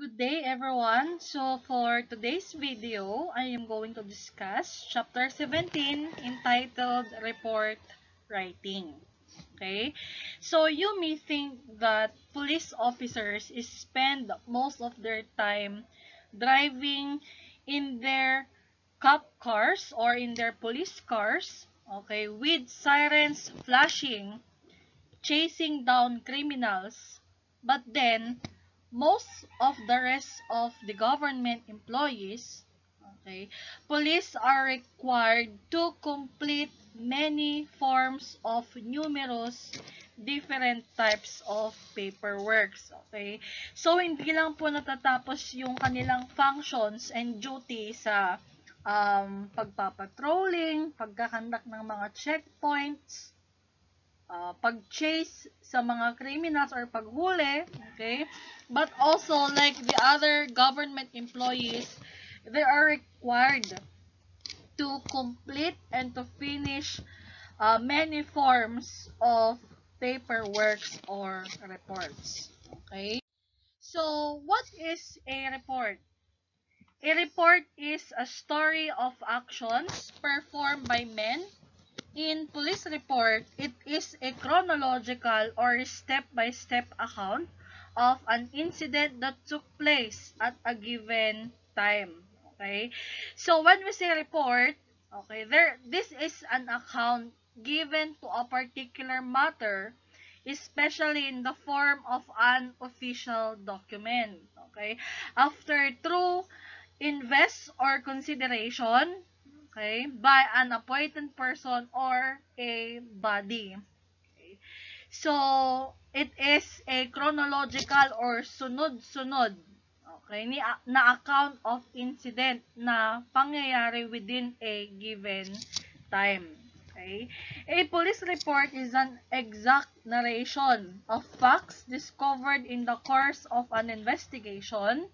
Good day everyone. So for today's video, I am going to discuss chapter 17 entitled Report Writing. Okay? So you may think that police officers spend most of their time driving in their cop cars or in their police cars, okay, with sirens flashing, chasing down criminals. But then, most of the rest of the government employees, okay, police are required to complete many forms of numerous different types of paperwork. Okay? So, hindi lang po natatapos yung kanilang functions and duty sa pagpapatrolling, pagkakandak ng mga checkpoints, pag-chase sa mga criminals or paghuli, okay? But also, like the other government employees, they are required to complete and to finish many forms of paperwork or reports, okay? So, what is a report? A report is a story of actions performed by men. In police report, it is a chronological or step-by-step account of an incident that took place at a given time. Okay? So when we say report, okay, this is an account given to a particular matter, especially in the form of an official document. Okay? After true invest or consideration, okay, by an appointed person or a body. Okay. So, it is a chronological or sunod-sunod, okay, na account of incident na pangyayari within a given time. Okay. A police report is an exact narration of facts discovered in the course of an investigation,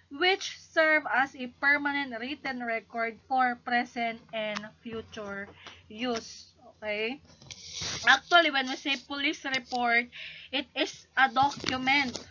which serve as a permanent written record for present and future use. Okay? Actually, when we say police report, it is a document.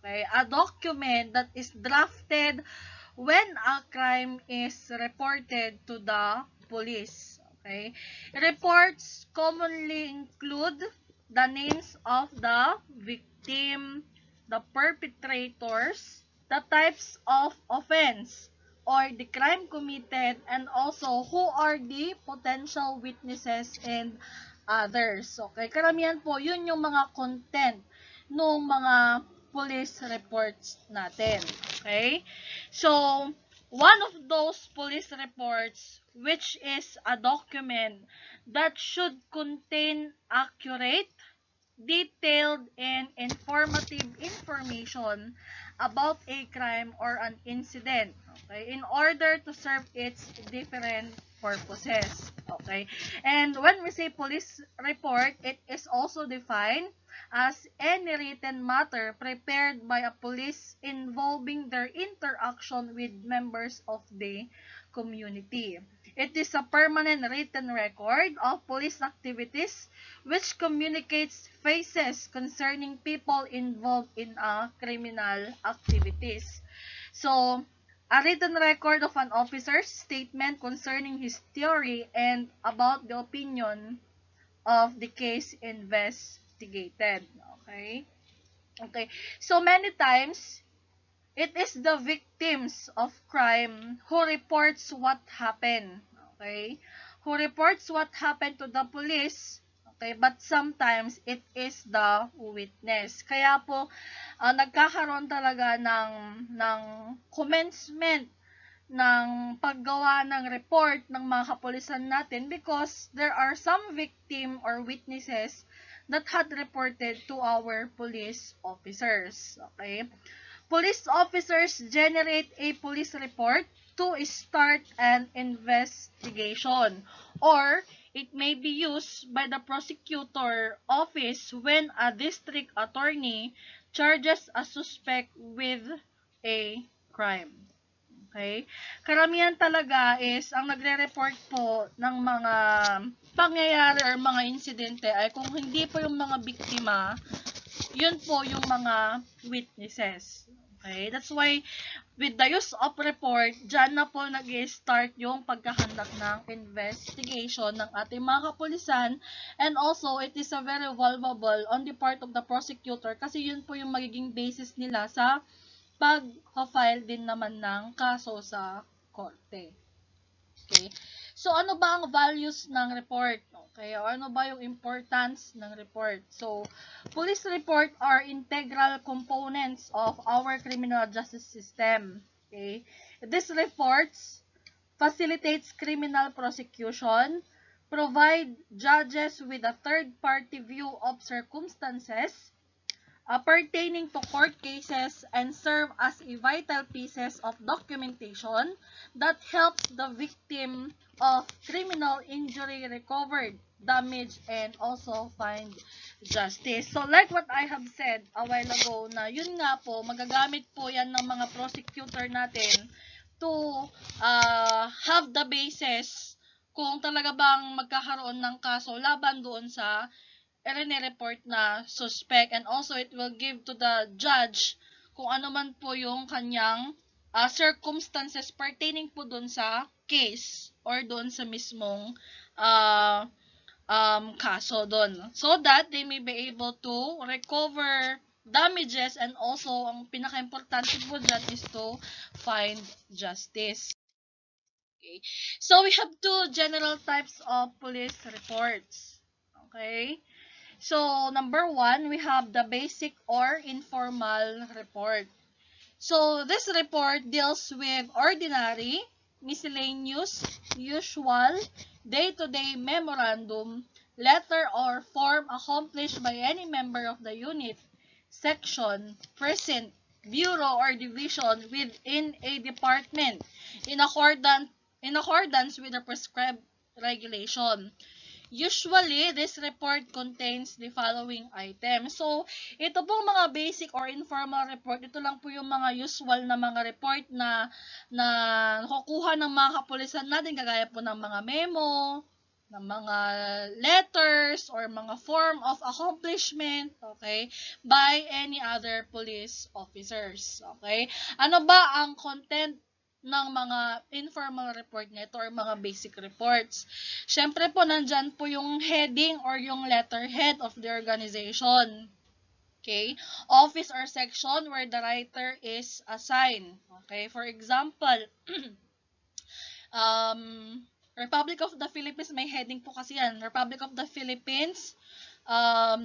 Okay? A document that is drafted when a crime is reported to the police. Okay? Reports commonly include the names of the victim, the perpetrators, the types of offense or the crime committed, and also who are the potential witnesses and others. Okay, karamihan po, yun yung mga content ng mga police reports natin. Okay? So, one of those police reports, which is a document that should contain accurate, detailed, and informative information about a crime or an incident, okay, in order to serve its different purposes. Okay, and when we say police report, it is also defined as any written matter prepared by a police involving their interaction with members of the community. It is a permanent written record of police activities which communicates phases concerning people involved in a criminal activities. So, a written record of an officer's statement concerning his theory and about the opinion of the case investigated. Okay? Okay. So, many times, it is the victims of crime who reports what happened. Okay? Who reports what happened to the police. Okay? But sometimes, it is the witness. Kaya po, nagkakaroon talaga ng commencement ng paggawa ng report ng mga kapulisan natin because there are some victim or witnesses that had reported to our police officers. Okay? Police officers generate a police report to start an investigation, or it may be used by the prosecutor office when a district attorney charges a suspect with a crime. Okay? Karamihan talaga is ang nagre-report po ng mga pangyayari or mga insidente ay kung hindi po yung mga biktima, yun po yung mga witnesses. Okay? That's why, with the use of report, dyan na po nag-start yung pagkahandak ng investigation ng ating mga kapulisan. And also, it is a very valuable on the part of the prosecutor kasi yun po yung magiging basis nila sa pag-file din naman ng kaso sa korte. Okay? So, ano ba ang values ng report? Okay? O ano ba yung importance ng report? So, police report are integral components of our criminal justice system. Okay? These reports facilitates criminal prosecution, provide judges with a third-party view of circumstances, pertaining to court cases and serve as a vital pieces of documentation that helps the victim of criminal injury recover damage and also find justice. So like what I have said a while ago na yun nga po, magagamit po yan ng mga prosecutor natin to have the basis kung talaga bang magkakaroon ng kaso laban doon sa report na suspect, and also it will give to the judge kung ano man po yung kanyang circumstances pertaining po doon sa case or doon sa mismong kaso doon, so that they may be able to recover damages, and also ang pinaka-importante po dyan is to find justice. Okay, so we have two general types of police reports. Okay, so, number 1, we have the basic or informal report. So, this report deals with ordinary, miscellaneous, usual, day-to-day memorandum, letter or form accomplished by any member of the unit, section, precinct, bureau, or division within a department in accordance with the prescribed regulation. Usually, this report contains the following items. So, ito pong mga basic or informal report, ito lang po yung mga usual na mga report na nakukuha ng mga kapulisan natin, kagaya po ng mga memo, ng mga letters, or mga form of accomplishment, okay, by any other police officers. Okay? Ano ba ang content ng mga informal report nito or mga basic reports? Syempre po, nandyan po yung heading or yung letterhead of the organization. Okay? Office or section where the writer is assigned. Okay? For example, Republic of the Philippines, may heading po kasi yan. Republic of the Philippines,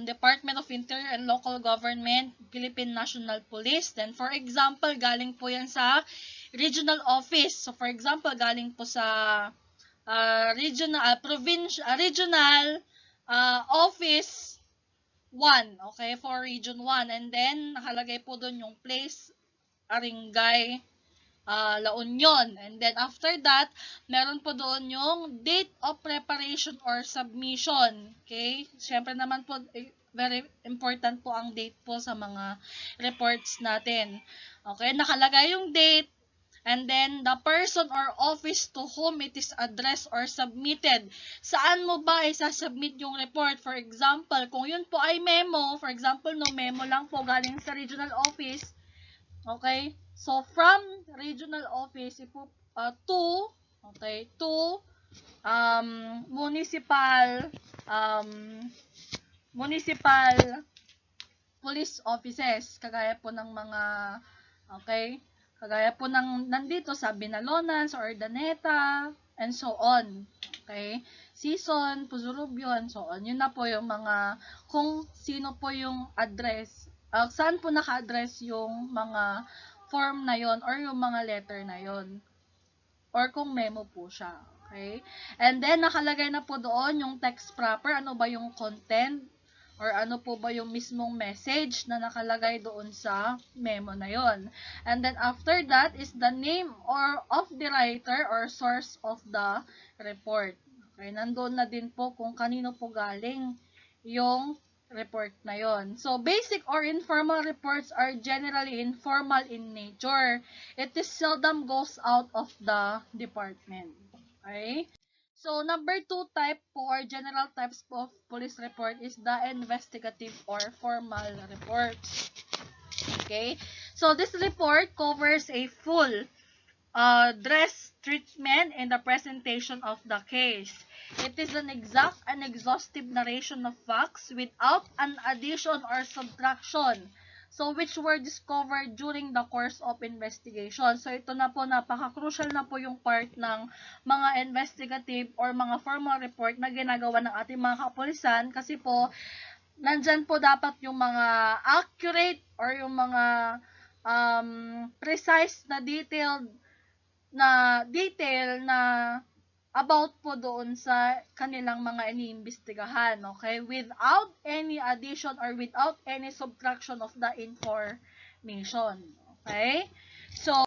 Department of Interior and Local Government, Philippine National Police. Then, for example, galing po yan sa regional office. So, for example, galing po sa regional office 1, okay, for region 1. And then, nakalagay po doon yung place, Aringay, La Union. And then, after that, meron po doon yung date of preparation or submission. Okay? Siyempre naman po, very important po ang date po sa mga reports natin. Okay? Nakalagay yung date, and then the person or office to whom it is addressed or submitted. Saan mo ba isasubmit yung report? For example, kung yun po ay memo, for example, no, memo lang po galing sa regional office. Okay? So, from regional office to municipal police offices, kagaya po ng mga, okay, kagaya po ng nandito sa Binalonan, sa Ordaneta, and so on. Okay? Season, Puzurubyo, and so on. Yun na po yung mga, kung sino po yung address, saan po naka-address yung mga form na yon or yung mga letter na yon, or kung memo po siya. Okay? And then, nakalagay na po doon yung text proper, ano ba yung content, or ano po ba yung mismong message na nakalagay doon sa memo na yon. And then, after that is the name or of the writer or source of the report. Okay? Nandoon na din po kung kanino po galing yung report na yon. So, basic or informal reports are generally informal in nature. It is seldom goes out of the department. Okay? So, number 2 type po or general types of police report is the investigative or formal reports. Okay? So this report covers a full dress treatment and the presentation of the case. It is an exact and exhaustive narration of facts without an addition or subtraction. So, which were discovered during the course of investigation. So, ito na po, napaka-crucial na po yung part ng mga investigative or mga formal report na ginagawa ng ating mga kapulisan kasi po, nandyan po dapat yung mga accurate or yung mga precise na detail na about po doon sa kanilang mga iniimbestigahan, okay? Without any addition or without any subtraction of the information, okay? So,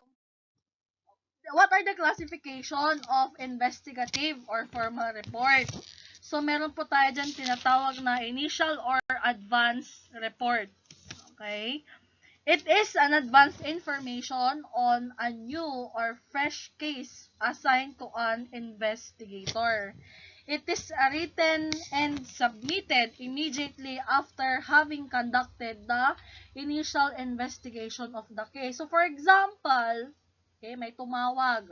what are the classification of investigative or formal report? So, meron po tayo dyan tinatawag na initial or advanced report, okay? It is an advanced information on a new or fresh case assigned to an investigator. It is written and submitted immediately after having conducted the initial investigation of the case. So, for example, okay, may tumawag.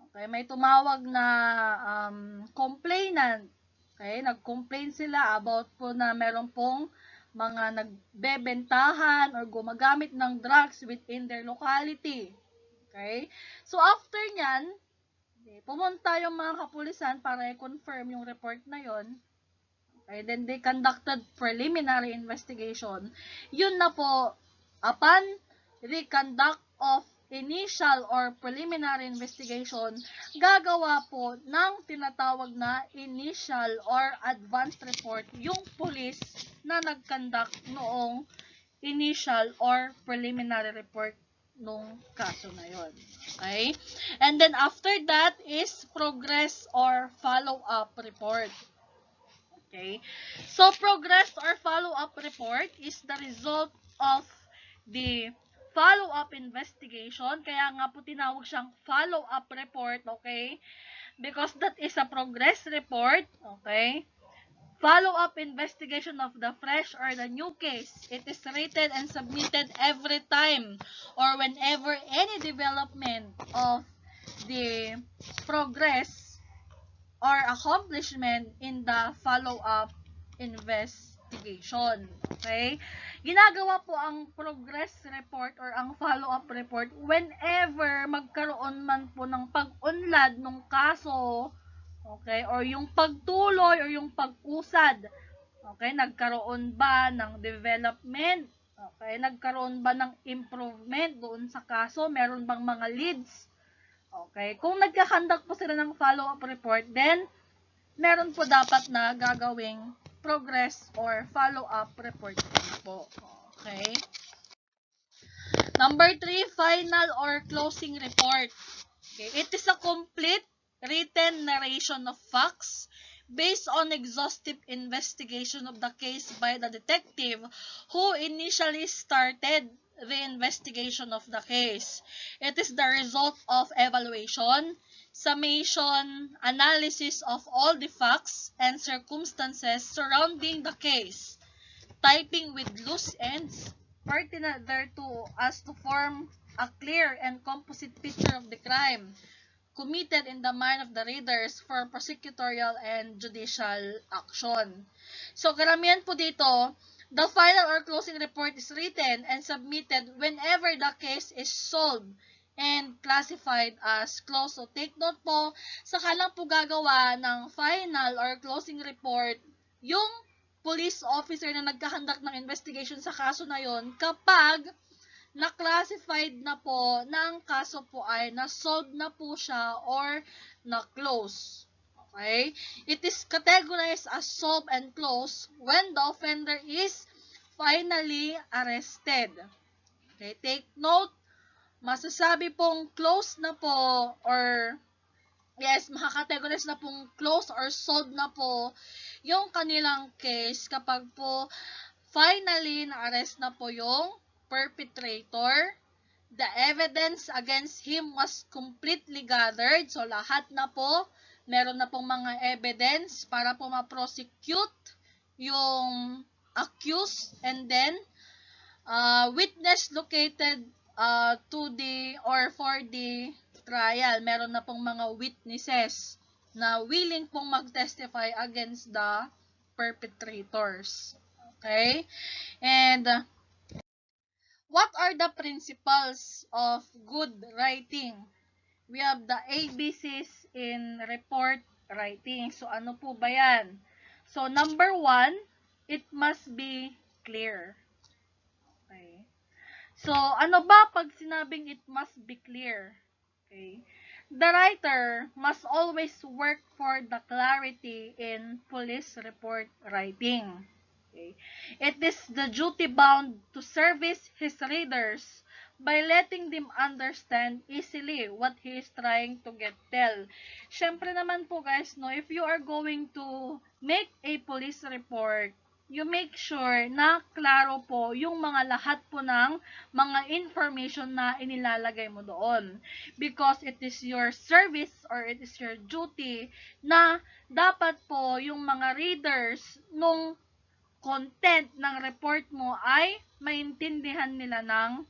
Okay, may tumawag na complainant. Okay, nag-complain sila about po na meron pong mga nagbebentahan or gumagamit ng drugs within their locality. Okay? So, after nyan, pumunta yung mga kapulisan para i-confirm yung report na yon. Okay? Then, they conducted preliminary investigation. Yun na po, upon the conduct of initial or preliminary investigation, gagawa po ng tinatawag na initial or advanced report yung police na nag-conduct noong initial or preliminary report nung kaso na yon. Okay? And then after that is progress or follow-up report. Okay? So, progress or follow-up report is the result of the follow-up investigation. Kaya nga po tinawag siyang follow-up report, okay? Because that is a progress report, okay? Follow-up investigation of the fresh or the new case. It is rated and submitted every time or whenever any development of the progress or accomplishment in the follow-up investigation. Okay? Ginagawa po ang progress report or ang follow-up report whenever magkaroon man po ng pag-unlad ng kaso, okay, or yung pagtuloy or yung pag-usad. Okay, nagkaroon ba ng development? Okay, nagkaroon ba ng improvement doon sa kaso? Meron bang mga leads? Okay, kung nagkakandak po sila ng follow-up report, then meron po dapat na gagawing progress or follow-up report po. Okay. Number 3, final or closing report. Okay, it is a complete written narration of facts based on exhaustive investigation of the case by the detective who initially started the investigation of the case. It is the result of evaluation, summation, analysis of all the facts and circumstances surrounding the case, typing with loose ends pertinent thereto as to form a clear and composite picture of the crime committed in the mind of the readers for prosecutorial and judicial action. So, karamihan po dito, the final or closing report is written and submitted whenever the case is solved and classified as closed. So, take note po, saka lang po gagawa ng final or closing report yung police officer na nagkakandak ng investigation sa kaso na yon kapag na-classified na po na ang kaso po ay na-solve na po siya or na-close. Okay? It is categorized as solved and closed when the offender is finally arrested. Okay? Take note, masasabi pong close na po or yes, makakategorize na pong close or solved na po yung kanilang case kapag po finally na-arrest na po yung perpetrator, the evidence against him was completely gathered. So, lahat na po, meron na pong mga evidence para po ma-prosecute yung accused and then Witness located to the or for the trial. Meron na pong mga witnesses na willing pong mag-testify against the perpetrators. Okay? And what are the principles of good writing? We have the ABCs in report writing. So, ano po ba yan? So, number 1, it must be clear. Okay. So, ano ba pag sinabing it must be clear? Okay. The writer must always work for the clarity in police report writing. Okay. It is the duty bound to service his readers by letting them understand easily what he is trying to get tell. Syempre naman po guys, no, if you are going to make a police report, you make sure na klaro po yung mga lahat po ng mga information na inilalagay mo doon. Because it is your service or it is your duty na dapat po yung mga readers nung content ng report mo ay maintindihan nila ng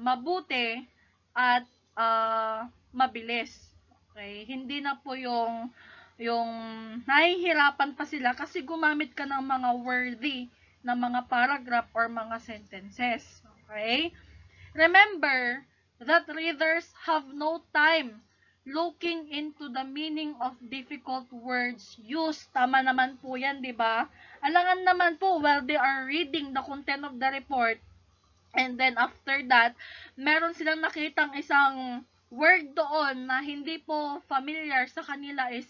mabuti at mabilis. Okay? Hindi na po yung nahihirapan pa sila kasi gumamit ka ng mga worthy na mga paragraph or mga sentences. Okay? Remember that readers have no time looking into the meaning of difficult words used. Tama naman po yan, di ba? Alangan naman po while they are reading the content of the report, and then after that, meron silang nakitang isang word doon na hindi po familiar sa kanila is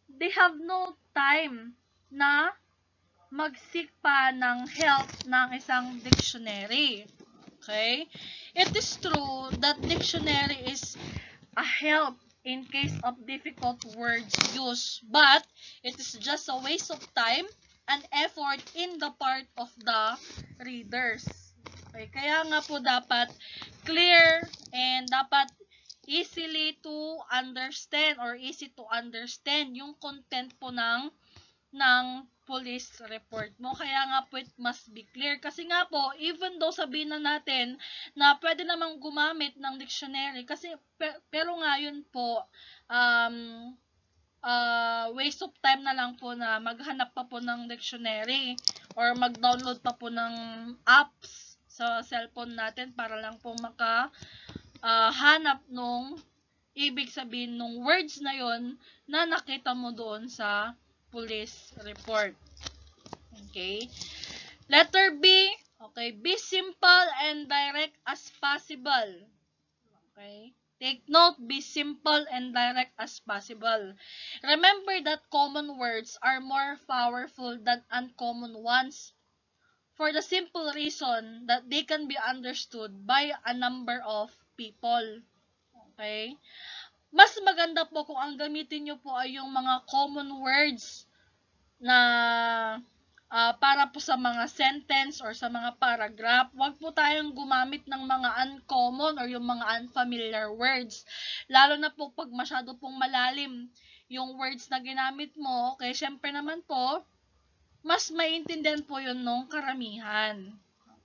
they have no time na mag-seek pa ng help ng isang dictionary. Okay? It is true that dictionary is a help in case of difficult words used, but it is just a waste of time and effort in the part of the readers. Okay? Kaya nga po dapat clear and dapat easily to understand or easy to understand yung content po ng police report mo. Kaya nga po it must be clear. Kasi nga po, even though sabihin na natin na pwede namang gumamit ng dictionary, kasi pero nga yun po, waste of time na lang po na maghanap pa po ng dictionary or mag-download pa po ng apps sa cellphone natin para lang po hanap nung ibig sabihin nung words na yon na nakita mo doon sa police report. Okay? Letter B, okay, be simple and direct as possible. Okay? Take note, be simple and direct as possible. Remember that common words are more powerful than uncommon ones for the simple reason that they can be understood by a number of people. Okay? Mas maganda po kung ang gamitin nyo po ay yung mga common words na para po sa mga sentence or sa mga paragraph. Huwag po tayong gumamit ng mga uncommon or yung mga unfamiliar words. Lalo na po pag masyado pong malalim yung words na ginamit mo, okay, syempre naman po, mas maintindihan po yun nung karamihan.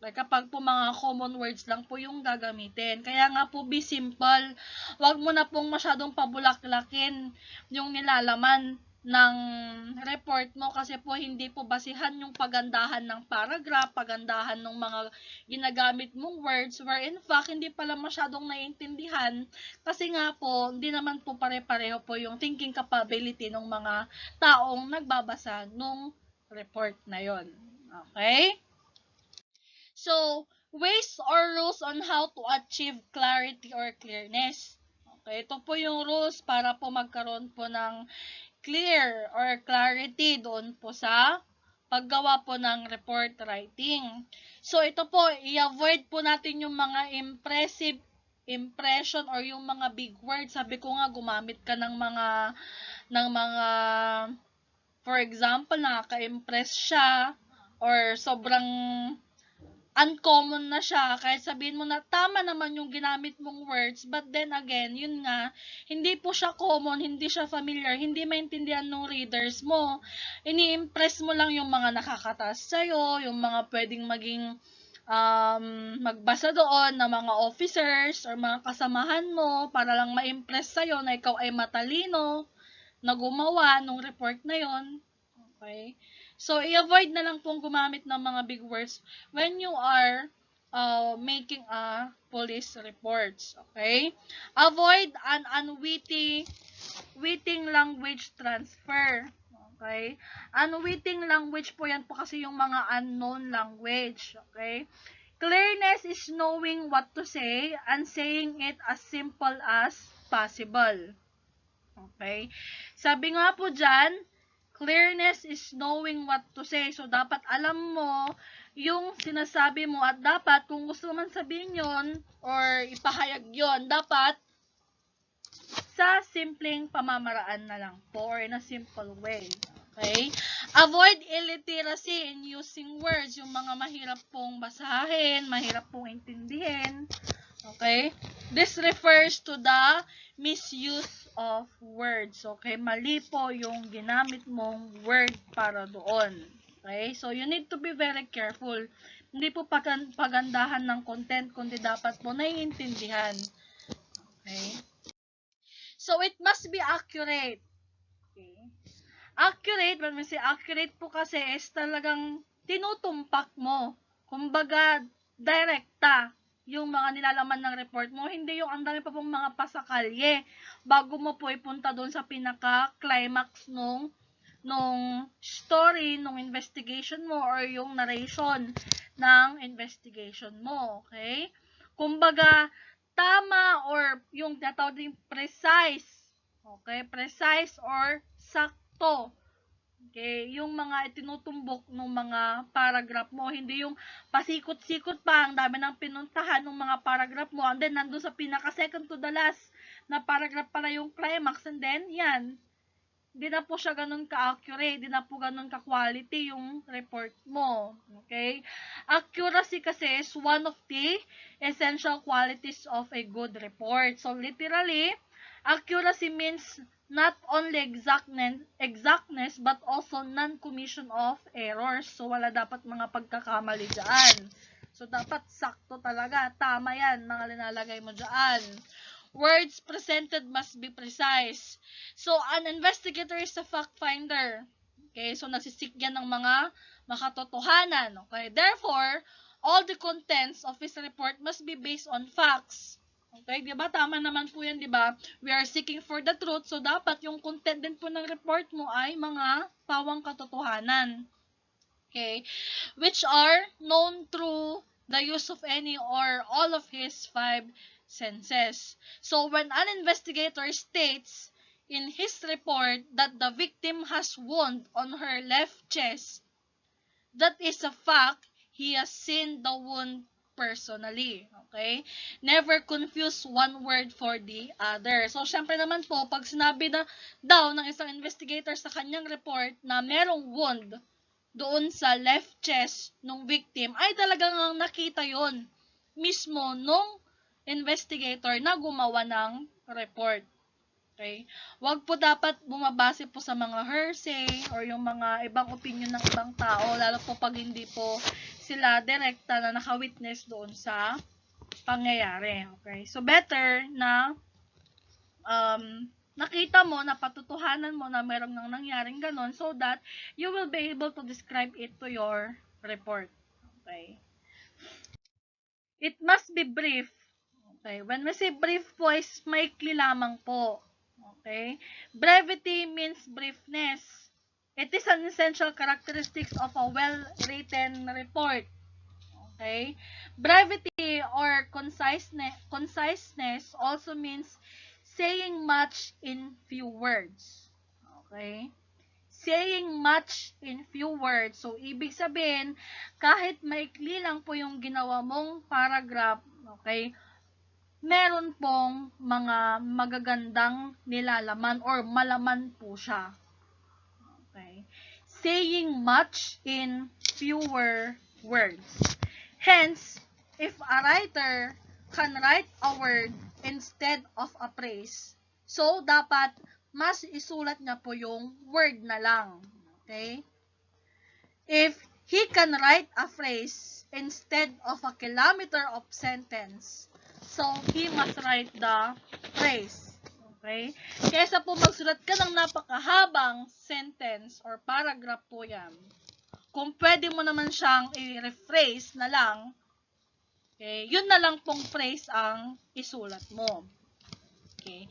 Like, kapag po mga common words lang po yung gagamitin. Kaya nga po, be simple. Huwag mo na pong masyadong pabulaklakin yung nilalaman ng report mo kasi po hindi po basihan yung pagandahan ng paragraph, pagandahan ng mga ginagamit mong words where in fact hindi pala masyadong naiintindihan kasi nga po hindi naman po pare-pareho po yung thinking capability ng mga taong nagbabasa nung report na yon. Okay? So, ways or rules on how to achieve clarity or clearness. Okay, ito po yung rules para po magkaroon po ng clear or clarity doon po sa paggawa po ng report writing. So, ito po, i-avoid po natin yung mga impressive impression or yung mga big words. Sabi ko nga, gumamit ka ng mga for example, nakaka-impress siya or sobrang uncommon na siya, kahit sabihin mo na tama naman yung ginamit mong words, but then again, yun nga, hindi po siya common, hindi siya familiar, hindi maintindihan ng readers mo. Ini-impress mo lang yung mga nakakatas sa'yo, yung mga pwedeng maging magbasa doon na mga officers or mga kasamahan mo para lang ma-impress sa'yo na ikaw ay matalino na gumawa ng report na yon. Okay? So, i-avoid na lang pong gumamit ng mga big words when you are making a police reports. Okay? Avoid an unwitting language transfer. Okay? Unwitting language po yan po kasi yung mga unknown language. Okay? Clearness is knowing what to say and saying it as simple as possible. Okay? Sabi nga po dyan, clearness is knowing what to say. So, dapat alam mo yung sinasabi mo at dapat kung gusto man sabihin yon or ipahayag yon, dapat sa simpleng pamamaraan na lang po or in a simple way. Okay? Avoid illiteracy in using words. Yung mga mahirap pong basahin, mahirap pong intindihin. Okay? This refers to the misuse of words. Okay? Mali po yung ginamit mong word para doon. Okay? So, you need to be very careful. Hindi po pagandahan ng content, kundi dapat po naiintindihan. Okay? So, it must be accurate. Okay? Accurate, when we say accurate po kasi is talagang tinutumpak mo. Kumbaga, direkta yung mga nilalaman ng report mo, hindi yung ang dami pa pong mga pasakalye bago mo po ipunta doon sa pinaka-climax nung story, nung investigation mo or yung narration ng investigation mo, okay? Kumbaga, tama or yung tinatawag din precise, okay? Precise or sakto. Okay, yung mga itinutumbok ng mga paragraph mo, hindi yung pasikot-sikot pa, ang dami ng pinuntahan ng mga paragraph mo, and then nandun sa pinaka-second to the last na paragraph pala yung climax, and then, yan, hindi na po siya ganun ka-accurate, hindi na po ganun ka-quality yung report mo. Okay? Accuracy kasi is one of the essential qualities of a good report. So, literally, accuracy means not only exactness but also non-commission of errors. So, wala dapat mga pagkakamali dyan. So, dapat sakto talaga. Tama yan, mga linalagay mo dyan. Words presented must be precise. So, an investigator is a fact finder. Okay, so nagsisik yan ng mga makatotohanan. Okay, therefore, all the contents of his report must be based on facts. Okay, di ba? Tama naman po yan, di ba? We are seeking for the truth, so dapat yung content din po ng report mo ay mga pawang katotohanan. Okay, which are known through the use of any or all of his 5 senses. So, when an investigator states in his report that the victim has wound on her left chest, that is a fact. He has seen the wound personally. Okay? Never confuse one word for the other. So, syempre naman po, pag sinabi na daw ng isang investigator sa kanyang report na merong wound doon sa left chest ng victim, ay talagang nakita yon mismo nung investigator na gumawa ng report. Okay? Huwag po dapat bumabase po sa mga hearsay or yung mga ibang opinion ng ibang tao, lalo po pag hindi po sila direkta na naka-witness doon sa pangyayari. Okay? So, better na nakita mo, na patutuhanan mo na merong nang nangyaring ganon so that you will be able to describe it to your report. Okay? It must be brief. Okay? When we say brief po, is maikli lamang po. Okay? Brevity means briefness. It is an essential characteristic of a well-written report. Okay? Brevity or conciseness also means saying much in few words. Okay? Saying much in few words. So, ibig sabihin, kahit maikli lang po yung ginawa mong paragraph, okay, meron pong mga magagandang nilalaman or malaman po siya. Okay? Saying much in fewer words. Hence, if a writer can write a word instead of a phrase, so dapat mas isulat niya po yung word na lang. Okay? If he can write a phrase instead of a kilometer of sentence, so he must write the phrase. Okay? Kaysa po magsulat ka ng napakahabang sentence or paragraph po yan, kung pwede mo naman siyang i-rephrase na lang, okay, yun na lang pong phrase ang isulat mo. Okay?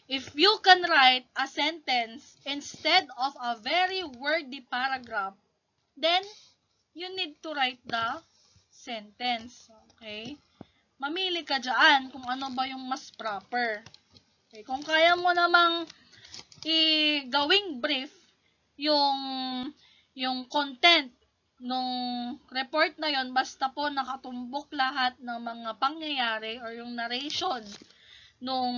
If you can write a sentence instead of a very wordy paragraph, then you need to write the sentence. Okay? Mamili ka dyan kung ano ba yung mas proper. Okay? Kung kaya mo namang gawing brief yung content nung report na yon, basta po nakatumbok lahat ng mga pangyayari or yung narration nung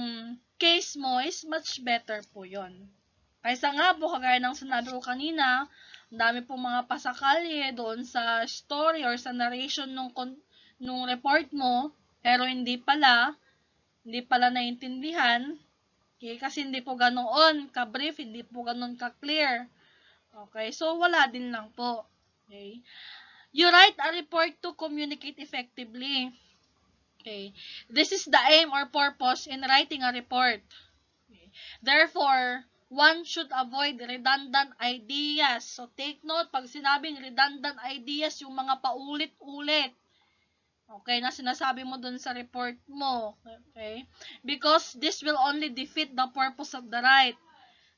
case mo, is much better po yon. Kaysa nga po, kagaya ng sinabi ko kanina, ang dami po mga pasakalye doon sa story or sa narration nung report mo, pero hindi pala naiintindihan. Okay, kasi hindi po ganoon ka-brief, hindi po ganoon ka-clear. Okay, so wala din lang po. Okay. You write a report to communicate effectively. Okay. This is the aim or purpose in writing a report. Okay. Therefore, one should avoid redundant ideas. So, take note, pag sinabing redundant ideas, yung mga paulit-ulit, okay, na sinasabi mo dun sa report mo. Okay? Because this will only defeat the purpose of the write.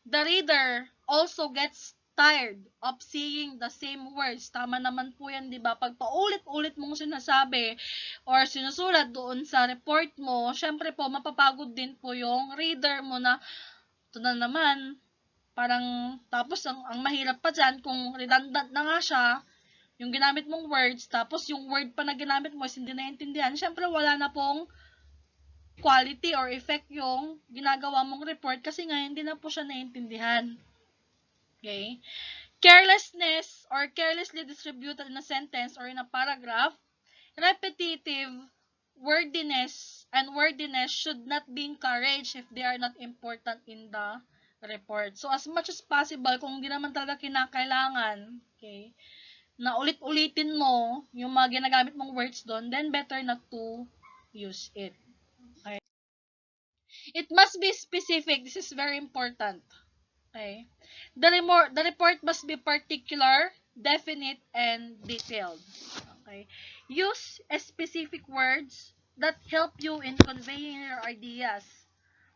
The reader also gets tired of seeing the same words. Tama naman po yan, di ba? Pag paulit-ulit mong sinasabi or sinusulat doon sa report mo, syempre po, mapapagod din po yung reader mo na, ito na naman, parang, tapos ang mahirap pa dyan, kung redundant na nga siya, yung ginamit mong words, tapos yung word pa na ginamit mo is hindi naiintindihan, syempre wala na pong quality or effect yung ginagawa mong report kasi nga hindi na po siya naiintindihan. Okay? Carelessness or carelessly distributed in a sentence or in a paragraph, repetitive wordiness should not be encouraged if they are not important in the report. So, as much as possible, kung hindi naman talaga kinakailangan, okay, na ulit-ulitin mo yung mga ginagamit mong words doon, then better not to use it. Okay? It must be specific. This is very important. Okay. The report must be particular, definite, and detailed. Okay. Use specific words that help you in conveying your ideas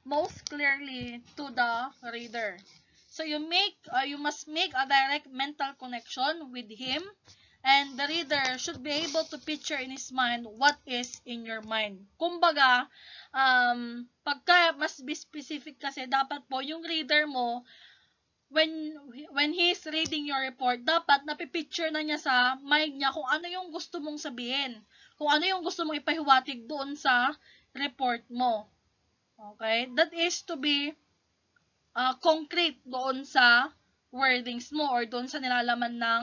most clearly to the reader. So you must make a direct mental connection with him, and the reader should be able to picture in his mind what is in your mind. Kumbaga, pagka mas be specific kasi, dapat po yung reader mo, when he's reading your report, dapat napipicture na niya sa mind niya kung ano yung gusto mong sabihin. Kung ano yung gusto mong ipahiwatig doon sa report mo. Okay? That is to be concrete doon sa wordings mo or doon sa nilalaman ng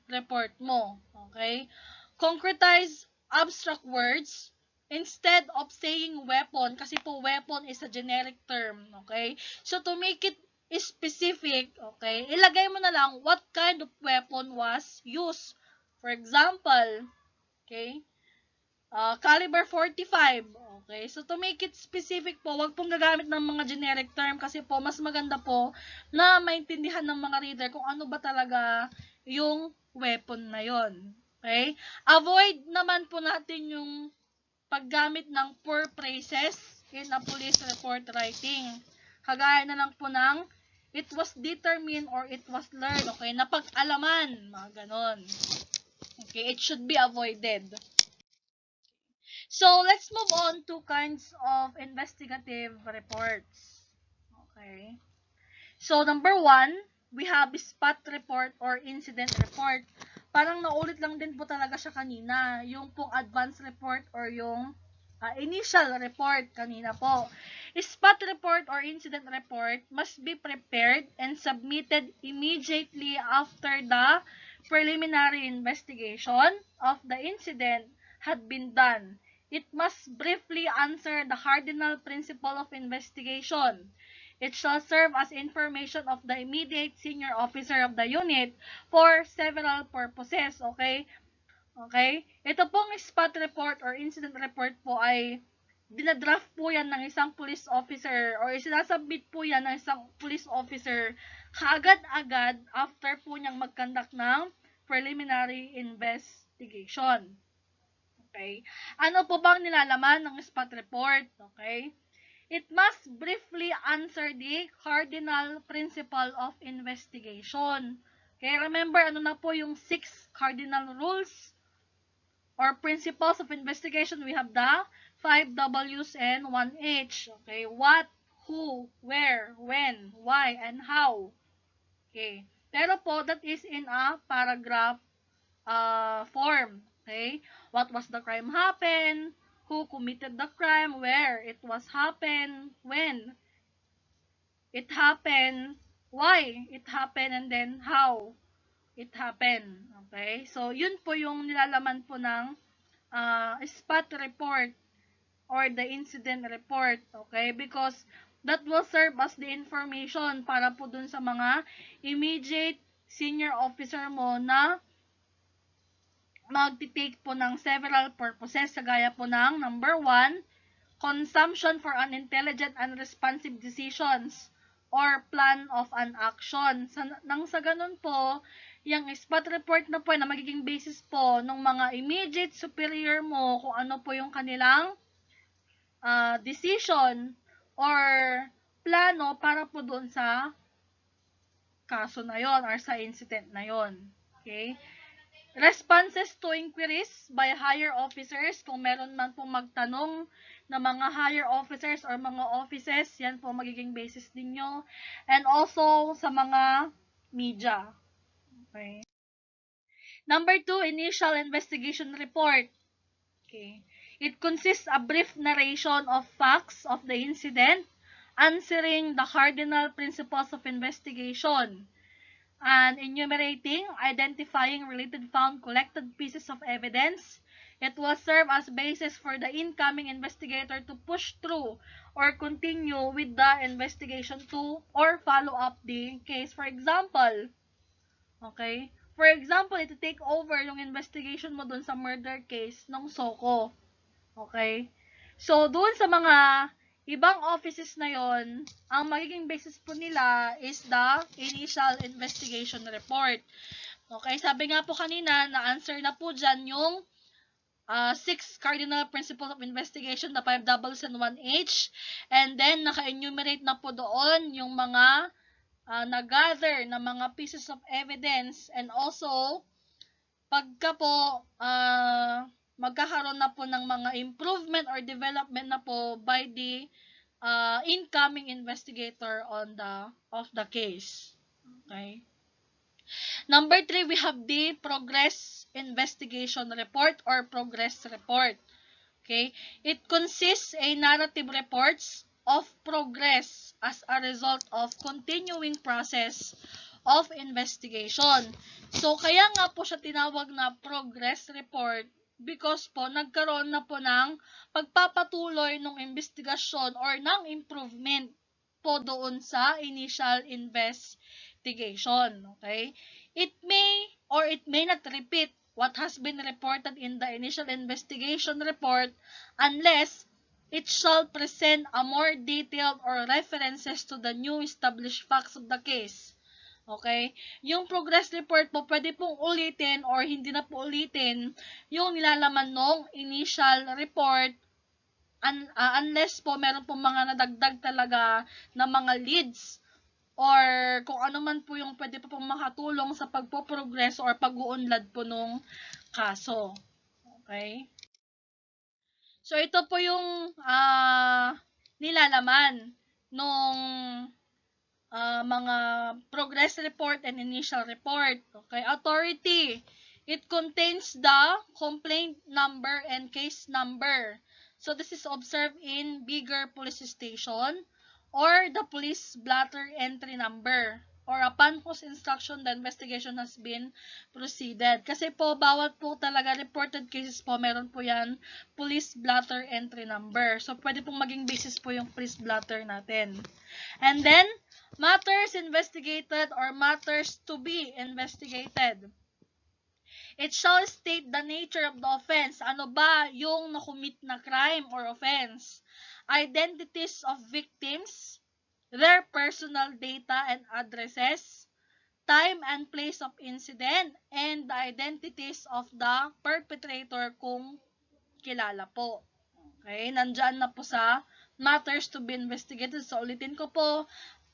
report mo. Okay? Concretize abstract words instead of saying weapon, kasi po weapon is a generic term. Okay? So, to make it specific, okay, ilagay mo na lang what kind of weapon was used. For example, okay, caliber 45. Okay, so to make it specific po, wag pong gagamit ng mga generic term kasi po mas maganda po na maintindihan ng mga reader kung ano ba talaga yung weapon na yon. Okay? Avoid naman po natin yung paggamit ng poor phrases in a police report writing. Kagaya na lang po ng it was determined or it was learned. Okay? Napag-alaman. Mga ganon. Okay? It should be avoided. So, let's move on to kinds of investigative reports. Okay? So, number 1, we have spot report or incident report. Parang naulit lang din po talaga siya kanina. Yung pong advance report or yung initial report kanina po. Spot report or incident report must be prepared and submitted immediately after the preliminary investigation of the incident had been done. It must briefly answer the cardinal principle of investigation. It shall serve as information of the immediate senior officer of the unit for several purposes. Okay? Okay? Ito pong spot report or incident report po ay dinadraft po yan ng isang police officer or sinasubmit po yan ng isang police officer kaagad-agad after po niyang mag-conduct ng preliminary investigation. Okay? Ano po bang nilalaman ng spot report? Okay? It must briefly answer the cardinal principle of investigation. Okay, remember ano na po yung 6 cardinal rules or principles of investigation? We have the 5 W's and 1 H. Okay, what, who, where, when, why, and how. Okay, pero po that is in a paragraph form. Okay, what was the crime happen? Who committed the crime? Where it was happened? When it happened? Why it happened? And then how it happened. Okay, so yun po yung nilalaman po ng spot report or the incident report. Okay, because that will serve as the information para po dun sa mga immediate senior officer mo na magti-take po ng several purposes, kagaya po ng number 1, consumption for unintelligent and responsive decisions or plan of an action. Nang sa ganun po, yung spot report na po na magiging basis po ng mga immediate superior mo kung ano po yung kanilang decision or plano para po doon sa kaso na yon or sa incident na yon. Okay? Responses to inquiries by higher officers, kung meron man pong magtanong na mga higher officers or mga offices, yan po magiging basis ninyo. And also sa mga media. Okay. Number 2, initial investigation report. Okay. It consists a brief narration of facts of the incident, answering the cardinal principles of investigation, and enumerating, identifying related found collected pieces of evidence. It will serve as basis for the incoming investigator to push through or continue with the investigation to or follow up the case. For example, okay? For example, ito take over yung investigation mo dun sa murder case ng Soko. Okay? So, dun sa mga ibang offices na yon, ang magiging basis po nila is the initial investigation report. Okay, sabi nga po kanina, na-answer na po dyan yung 6 cardinal principles of investigation, the 5 W's and 1 H. And then, naka-enumerate na po doon yung mga na-gather na mga pieces of evidence. And also, pagka po magkakaroon na po ng mga improvement or development na po by the incoming investigator of the case. Okay. Number 3, we have the progress investigation report or progress report. Okay. It consists a narrative reports of progress as a result of continuing process of investigation. So, kaya nga po siya tinawag na progress report because po nagkaroon na po ng pagpapatuloy ng investigasyon or ng improvement po doon sa initial investigation. Okay? It may or it may not repeat what has been reported in the initial investigation report unless it shall present a more detailed or references to the new established facts of the case. Okay? Yung progress report po, pwede pong ulitin or hindi na po ulitin yung nilalaman ng initial report unless po meron pong mga nadagdag talaga na mga leads or kung ano man po yung pwede po pong makatulong sa pagpo-progress or pag-uunlad po nung kaso. Okay? So, ito po yung nilalaman nung mga progress report and initial report. Okay, authority. It contains the complaint number and case number. So, this is observed in bigger police station or the police blotter entry number. or upon whose instruction the investigation has been proceeded. Kasi po, bawat po talaga reported cases po, meron po yan police blotter entry number. So, pwede pong maging basis po yung police blotter natin. And then, matters investigated or matters to be investigated. It shall state the nature of the offense. Ano ba yung nakumit na crime or offense? Identities of victims, their personal data and addresses, time and place of incident, and the identities of the perpetrator kung kilala po. Okay, nandyan na po sa matters to be investigated. So, ulitin ko po,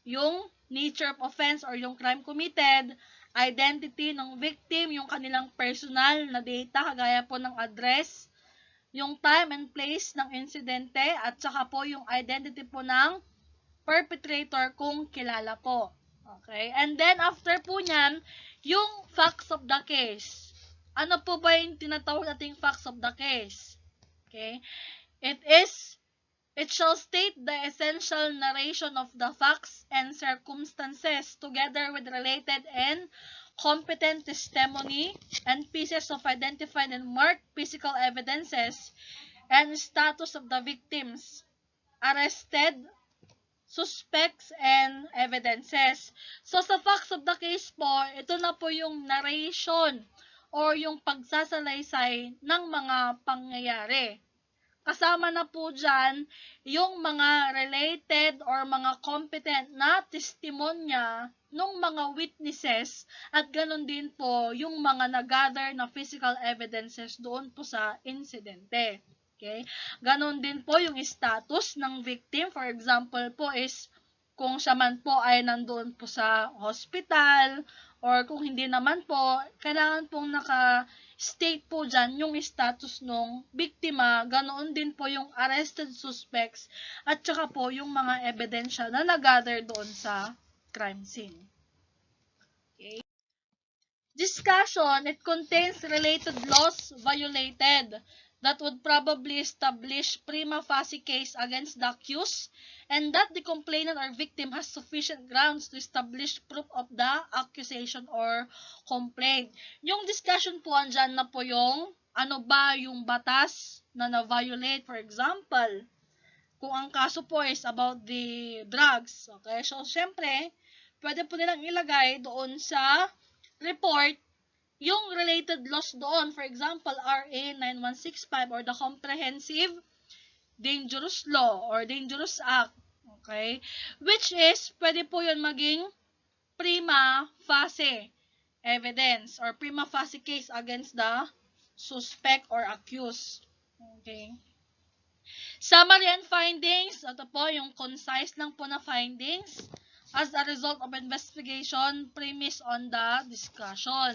yung nature of offense or yung crime committed, identity ng victim, yung kanilang personal na data, kagaya po ng address, yung time and place ng insidente, at saka po yung identity po ng perpetrator kung kilala po. Okay? And then, after po nyan, yung facts of the case. Ano po ba yung tinatawag nating facts of the case? Okay? It shall state the essential narration of the facts and circumstances together with related and competent testimony and pieces of identified and marked physical evidences and status of the victims, arrested, suspects, and evidences. So, sa facts of the case po, ito na po yung narration or yung pagsasalaysay ng mga pangyayari. Kasama na po dyan yung mga related or mga competent na testimonya ng mga witnesses at ganun din po yung mga nag-gather na physical evidences doon po sa insidente. Okay? Ganun din po yung status ng victim. For example po is kung siya man po ay nandoon po sa hospital or kung hindi naman po, kailangan pong naka-state po dyan yung status ng biktima, ganoon din po yung arrested suspects at saka po yung mga ebidensya na nag-gather doon sa crime scene. Okay. Discussion, it contains related laws violated that would probably establish prima facie case against the accused and that the complainant or victim has sufficient grounds to establish proof of the accusation or complaint. Yung discussion po, andyan na po yung ano ba yung batas na na-violate. For example, kung ang kaso po is about the drugs. Okay? So, syempre, pwede po nilang ilagay doon sa report yung related laws doon, for example, RA 9165 or the Comprehensive Dangerous Law or Dangerous Act, okay? Which is, pwede po yun maging prima facie evidence or prima facie case against the suspect or accused. Okay? Summary and findings, ito po yung concise lang po na findings as a result of investigation premise on the discussion.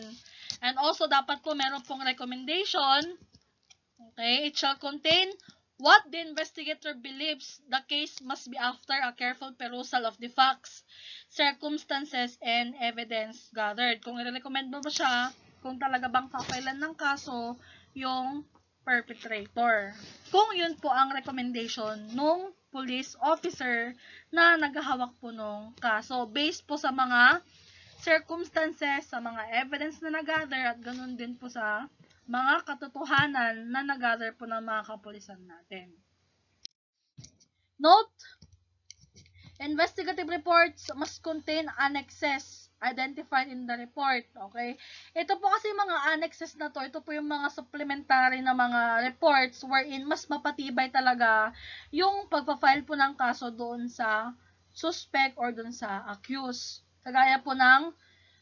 And also, dapat po meron pong recommendation. Okay, it shall contain what the investigator believes the case must be after a careful perusal of the facts, circumstances, and evidence gathered. Kung i-recommend mo ba siya, kung talaga bang papailan ng kaso yung perpetrator. Kung yun po ang recommendation nung police officer na naghahawak po nung kaso. Based po sa mga circumstances, sa mga evidence na nag-gather at ganun din po sa mga katotohanan na nag-gather po ng mga kapulisan natin. Note, investigative reports must contain annexes identified in the report. Okay? Ito po kasi mga annexes na to, ito po yung mga supplementary na mga reports wherein mas mapatibay talaga yung pagpa-file po ng kaso doon sa suspect or doon sa accused. Kagaya po ng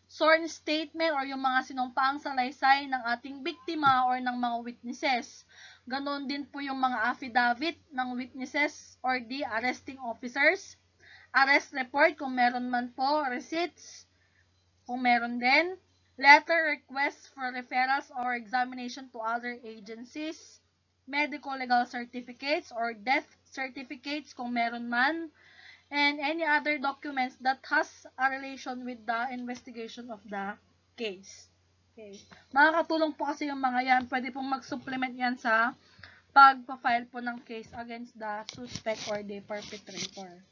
sworn statement or yung mga sinumpaang salaysay ng ating biktima or ng mga witnesses. Ganon din po yung mga affidavit ng witnesses or the arresting officers. Arrest report kung meron man po, receipts kung meron din, letter requests for referrals or examination to other agencies, medical legal certificates or death certificates kung meron man, and any other documents that has a relation with the investigation of the case. Okay. Makakatulong po kasi yung mga yan. Pwede pong mag-supplement yan sa pagpa-file po ng case against the suspect or the perpetrator.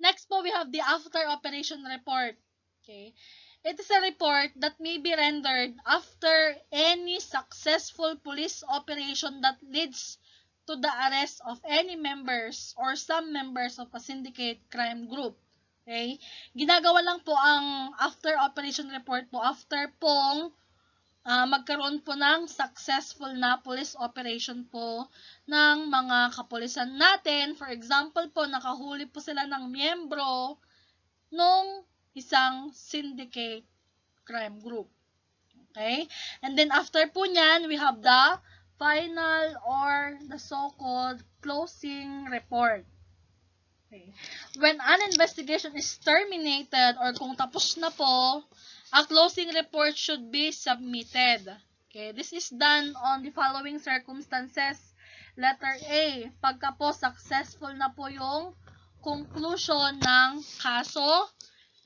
Next po, we have the after operation report. Okay. It is a report that may be rendered after any successful police operation that leads to the arrest of any members or some members of a syndicate crime group. Okay? Ginagawa lang po ang after operation report po after pong magkaroon po ng successful na police operation po ng mga kapulisan natin. For example po, nakahuli po sila ng miyembro nung isang syndicate crime group. Okay? And then after po nyan, we have the final or the so-called closing report. Okay. When an investigation is terminated or kung tapos na po, a closing report should be submitted. Okay, this is done on the following circumstances. Letter A, pagka po successful na po yung conclusion ng kaso.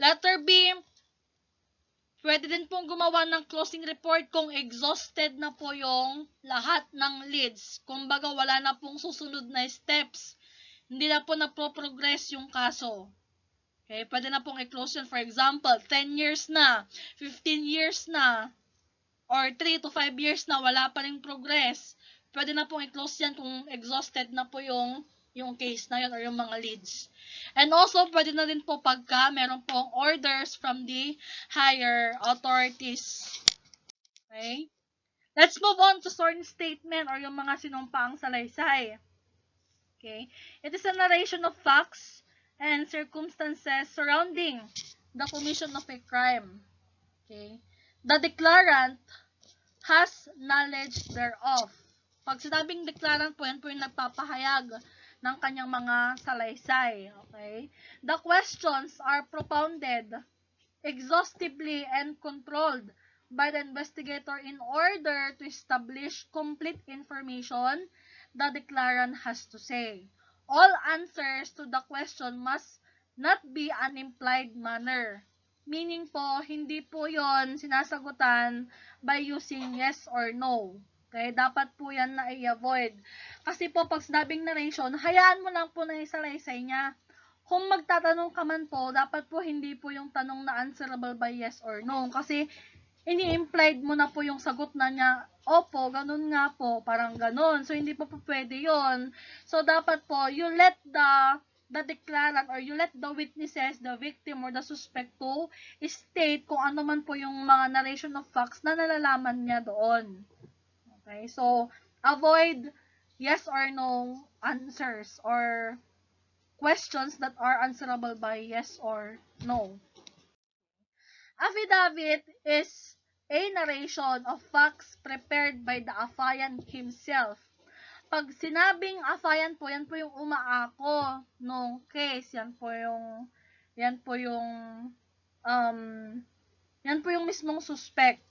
Letter B, pwede din pong gumawa ng closing report kung exhausted na po yung lahat ng leads. Kumbaga wala na pong susunod na steps. Hindi na po na-progress yung kaso. Okay, pwede na pong i-close yun. For example, 10 years na, 15 years na, or 3 to 5 years na, wala pa ring progress. Pwede na pong i-close yan kung exhausted na po yung case na yun or yung mga leads. And also, pwede na din po pagka meron pong orders from the higher authorities. Okay? Let's move on to sworn statement or yung mga sinumpaang salaysay. Okay? It is a narration of facts and circumstances surrounding the commission of a crime. Okay? The declarant has knowledge thereof. Pag sinabing declarant po, yan po yung nagpapahayag ng kanyang mga salaysay. Okay? The questions are propounded exhaustively and controlled by the investigator in order to establish complete information the declarant has to say. All answers to the question must not be an implied manner. Meaning po, hindi po yon sinasagutan by using yes or no. Okay, dapat po yan na i-avoid. Kasi po, pag sinabing narration, hayaan mo lang po na isalaysay niya. Kung magtatanong ka man po, dapat po hindi po yung tanong na answerable by yes or no. Kasi, ini-implied mo na po yung sagot na niya, opo, ganun nga po, parang ganun. So, hindi po pwede yon. So, dapat po, you let the declarant or you let the witnesses, the victim or the suspect to state kung ano man po yung mga narration of facts na nalalaman niya doon. Okay, so, avoid yes or no answers or questions that are answerable by yes or no. Affidavit is a narration of facts prepared by the affiant himself. Pag sinabing affiant po, yan po yung umaako nung case, yan po yung mismong suspect,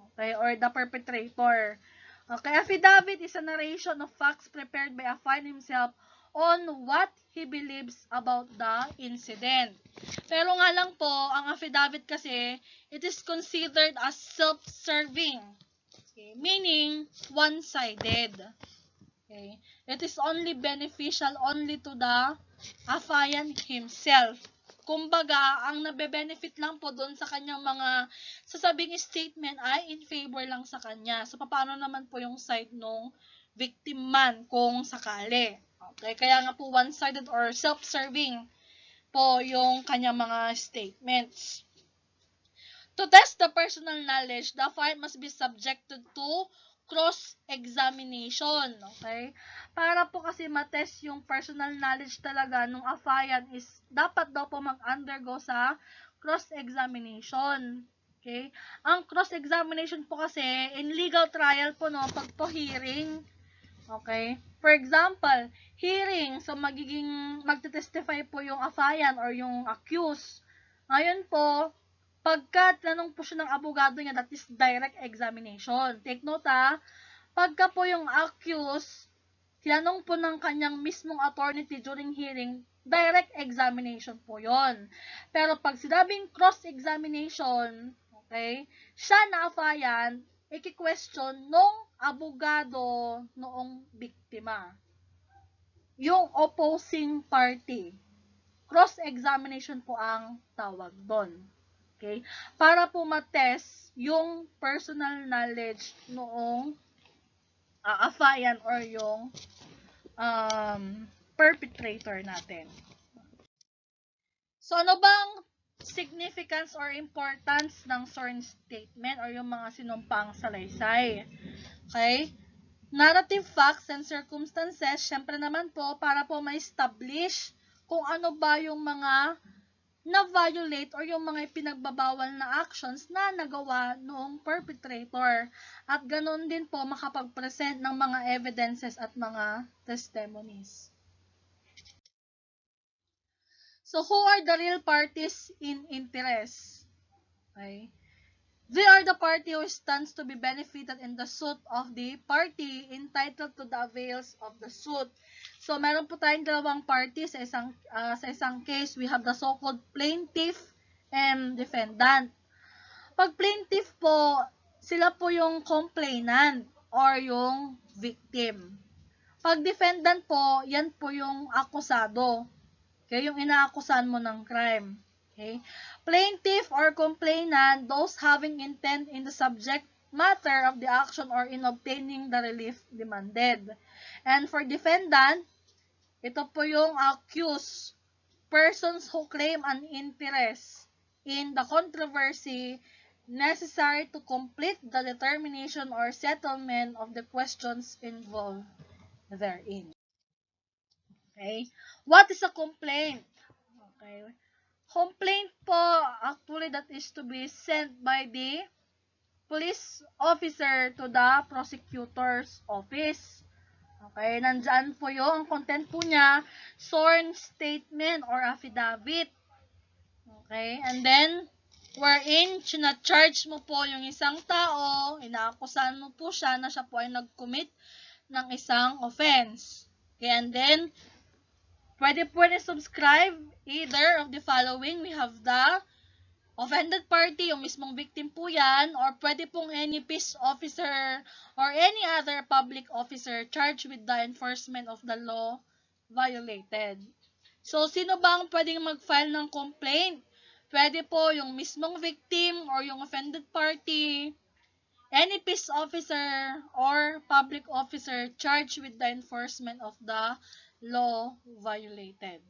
okay, or the perpetrator. Okay, affidavit is a narration of facts prepared by affiant himself on what he believes about the incident. Pero nga lang po, ang affidavit kasi, it is considered as self-serving. Okay? Meaning, one-sided. Okay? It is only beneficial only to the affiant himself. Kumbaga, ang nabe-benefit lang po doon sa kanyang mga sasabing statement ay in favor lang sa kanya. So, paano naman po yung side nung victim man kung sakali? Okay, kaya nga po one-sided or self-serving po yung kanyang mga statements. To test the personal knowledge, the affiant must be subjected to cross-examination. Okay? Para po kasi matest yung personal knowledge talaga nung affiant is dapat daw po mag-undergo sa cross-examination. Okay? Ang cross-examination po kasi in legal trial po no, pag po hearing, okay? For example, hearing, so magte-testify po yung affiant or yung accused. Ngayon po, pagka tanong po siya ng abogado niya, that is direct examination. Take note pagka po yung accused, tinanong po ng kanyang mismong attorney during hearing, direct examination po yon. Pero pag sinabing cross-examination, okay, siya na affiant, iki-question nung abogado noong biktima. Yung opposing party. cross-examination po ang tawag doon. Okay? Para po matest yung personal knowledge noong affiant or yung perpetrator natin. So, ano bang significance or importance ng sworn statement or yung mga sinumpaang salaysay? Okay? Narrative facts and circumstances, syempre naman po, para po ma-establish kung ano ba yung mga na-violate or yung mga pinagbabawal na actions na nagawa noong perpetrator. At ganun din po makapag-present ng mga evidences at mga testimonies. So, who are the real parties in interest? Okay? They are the party who stands to be benefited in the suit of the party entitled to the avails of the suit. So, meron po tayong dalawang party sa isang case. We have the so-called plaintiff and defendant. Pag plaintiff po, sila po yung complainant or yung victim. Pag defendant po, yan po yung akusado. Okay, yung inaakusan mo ng crime. Okay? Plaintiff or complainant, those having intent in the subject matter of the action or in obtaining the relief demanded. And for defendant, ito po yung accused, persons who claim an interest in the controversy necessary to complete the determination or settlement of the questions involved therein. Okay? What is a complaint? Okay. Complaint po, actually, that is to be sent by the police officer to the prosecutor's office. Okay, nandyan po yung content po niya, sworn statement or affidavit. Okay, and then, wherein, charge mo po yung isang tao, inaakusahan mo po siya na siya po ay nag-commit ng isang offense. Okay, and then, pwede po subscribe either of the following. We have the offended party, yung mismong victim po yan, or pwede pong any peace officer or any other public officer charged with the enforcement of the law violated. So, sino bang pwedeng mag-file ng complaint? Pwede po yung mismong victim or yung offended party, any peace officer or public officer charged with the enforcement of the law violated.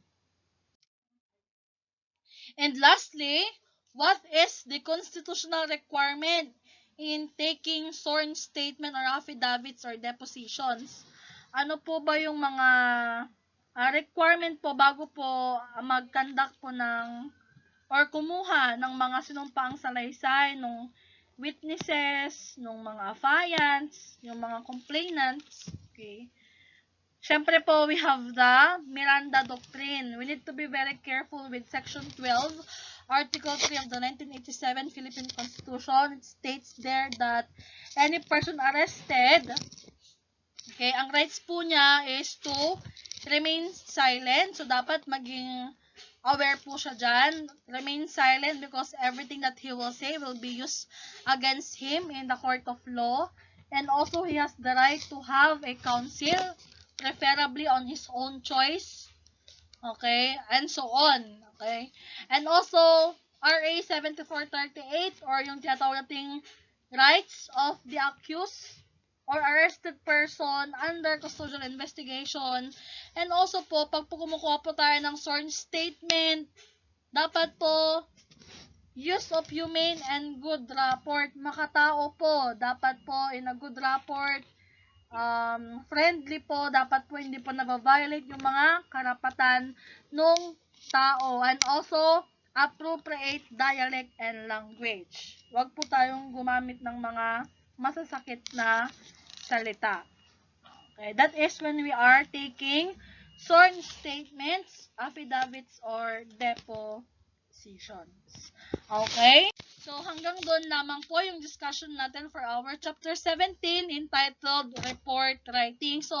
And lastly, what is the constitutional requirement in taking sworn statement or affidavits or depositions? Ano po ba yung mga requirement po bago po mag-conduct po ng or kumuha ng mga sinumpaang salaysay ng witnesses, ng mga affiants, yung mga complainants? Okay. Siyempre po, we have the Miranda Doctrine. We need to be very careful with Section 12, Article 3 of the 1987 Philippine Constitution. It states there that any person arrested, okay, ang rights po niya is to remain silent. So, dapat maging aware po siya dyan. Remain silent because everything that he will say will be used against him in the court of law. And also, he has the right to have a counsel, preferably on his own choice, okay, and so on, okay. And also, RA 7438 or yung tinatawag nating rights of the accused or arrested person under custodial investigation. And also po, pag po kumukuha po tayo ng sworn statement, dapat po use of humane and good rapport. Makatao po, dapat po in a good rapport, friendly po, dapat po hindi po nababiolate yung mga karapatan ng tao, and also appropriate dialect and language. Huwag po tayong gumamit ng mga masasakit na salita. Okay, that is when we are taking sworn statements, affidavits, or depositions. Okay? So, hanggang doon lamang po yung discussion natin for our chapter 17 entitled Report Writing. So,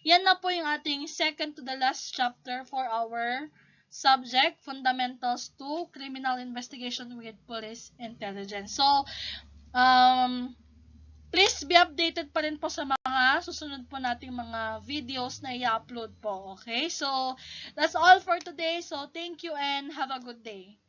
yan na po yung ating second to the last chapter for our subject, Fundamentals to Criminal Investigation with Police Intelligence. So, please be updated pa rin po sa mga susunod po nating mga videos na i-upload po. Okay? So, that's all for today. So, thank you and have a good day.